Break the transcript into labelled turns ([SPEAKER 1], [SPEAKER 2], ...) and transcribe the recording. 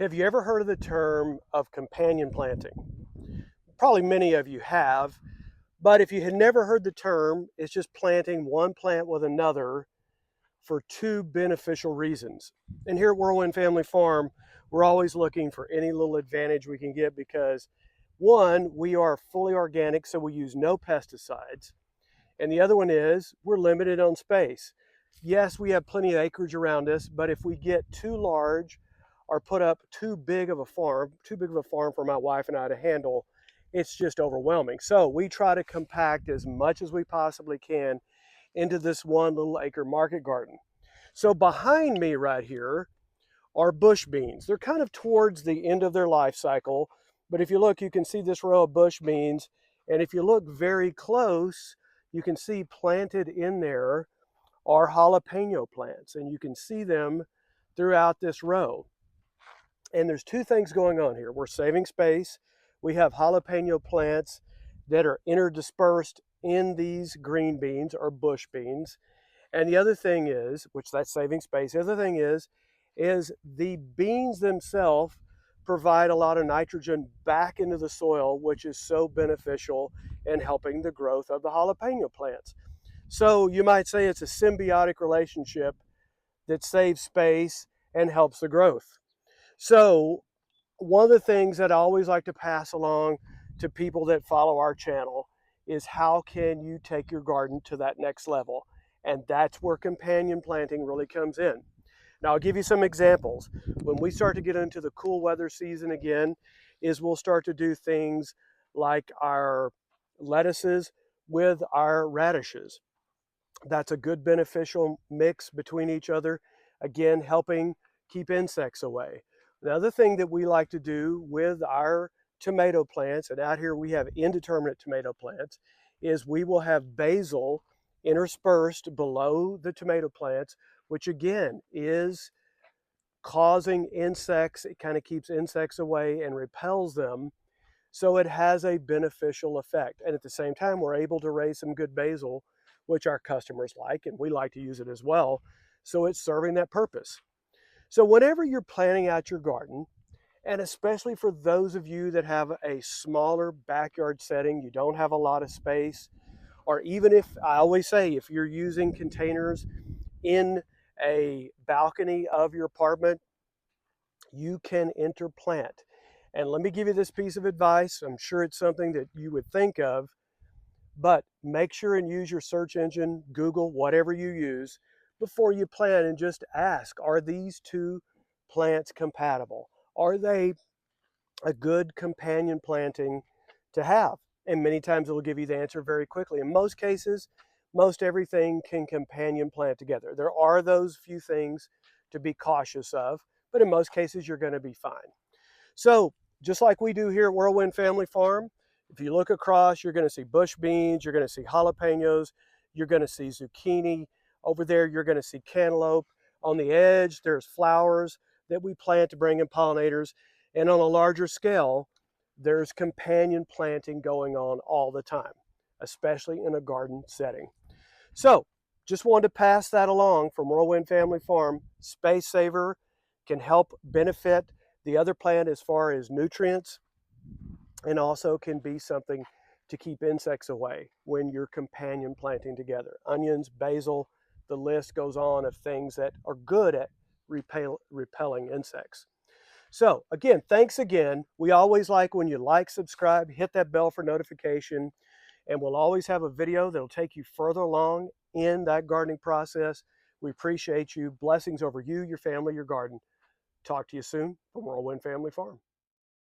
[SPEAKER 1] Have you ever heard of the term of companion planting? Probably many of you have, but if you had never heard the term, it's just planting one plant with another for two beneficial reasons. And here at Whirlwind Family Farm, we're always looking for any little advantage we can get because one, we are fully organic, so we use no pesticides. And the other one is we're limited on space. Yes, we have plenty of acreage around us, but if we get too large or put up too big of a farm for my wife and I to handle, it's just overwhelming. So we try to compact as much as we possibly can into this one little acre market garden. So behind me right here are bush beans. They're kind of towards the end of their life cycle, but if you look, you can see this row of bush beans. And if you look very close, you can see planted in there are jalapeno plants, and you can see them throughout this row. And there's two things going on here. We're saving space. We have jalapeno plants that are interdispersed in these green beans or bush beans. And the other thing is, which that's saving space, the other thing is the beans themselves provide a lot of nitrogen back into the soil, which is so beneficial in helping the growth of the jalapeno plants. So you might say it's a symbiotic relationship that saves space and helps the growth. So one of the things that I always like to pass along to people that follow our channel is how can you take your garden to that next level? And that's where companion planting really comes in. Now I'll give you some examples. When we start to get into the cool weather season again, is we'll start to do things like our lettuces with our radishes. That's a good beneficial mix between each other, again, helping keep insects away. Another thing that we like to do with our tomato plants, and out here we have indeterminate tomato plants, is we will have basil interspersed below the tomato plants, which again is causing insects. It kind of keeps insects away and repels them. So it has a beneficial effect. And at the same time, we're able to raise some good basil, which our customers like, and we like to use it as well. So it's serving that purpose. So whenever you're planning out your garden, and especially for those of you that have a smaller backyard setting, you don't have a lot of space, or even if, I always say, if you're using containers in a balcony of your apartment, you can interplant. And let me give you this piece of advice. I'm sure it's something that you would think of, but make sure and use your search engine, Google, whatever you use, before you plant and just ask, are these two plants compatible? Are they a good companion planting to have? And many times it'll give you the answer very quickly. In most cases, most everything can companion plant together. There are those few things to be cautious of, but in most cases, you're going to be fine. So just like we do here at Whirlwind Family Farm, if you look across, you're going to see bush beans, you're going to see jalapenos, you're going to see zucchini. Over there, you're going to see cantaloupe. On the edge, there's flowers that we plant to bring in pollinators. And on a larger scale, there's companion planting going on all the time, especially in a garden setting. So just wanted to pass that along from Whirlwind Family Farm. Space saver, can help benefit the other plant as far as nutrients, and also can be something to keep insects away when you're companion planting together. Onions, basil, the list goes on of things that are good at repelling insects. So again, thanks again. We always like when you like, subscribe, hit that bell for notification, and we'll always have a video that'll take you further along in that gardening process. We appreciate you. Blessings over you, your family, your garden. Talk to you soon from Whirlwind Family Farm.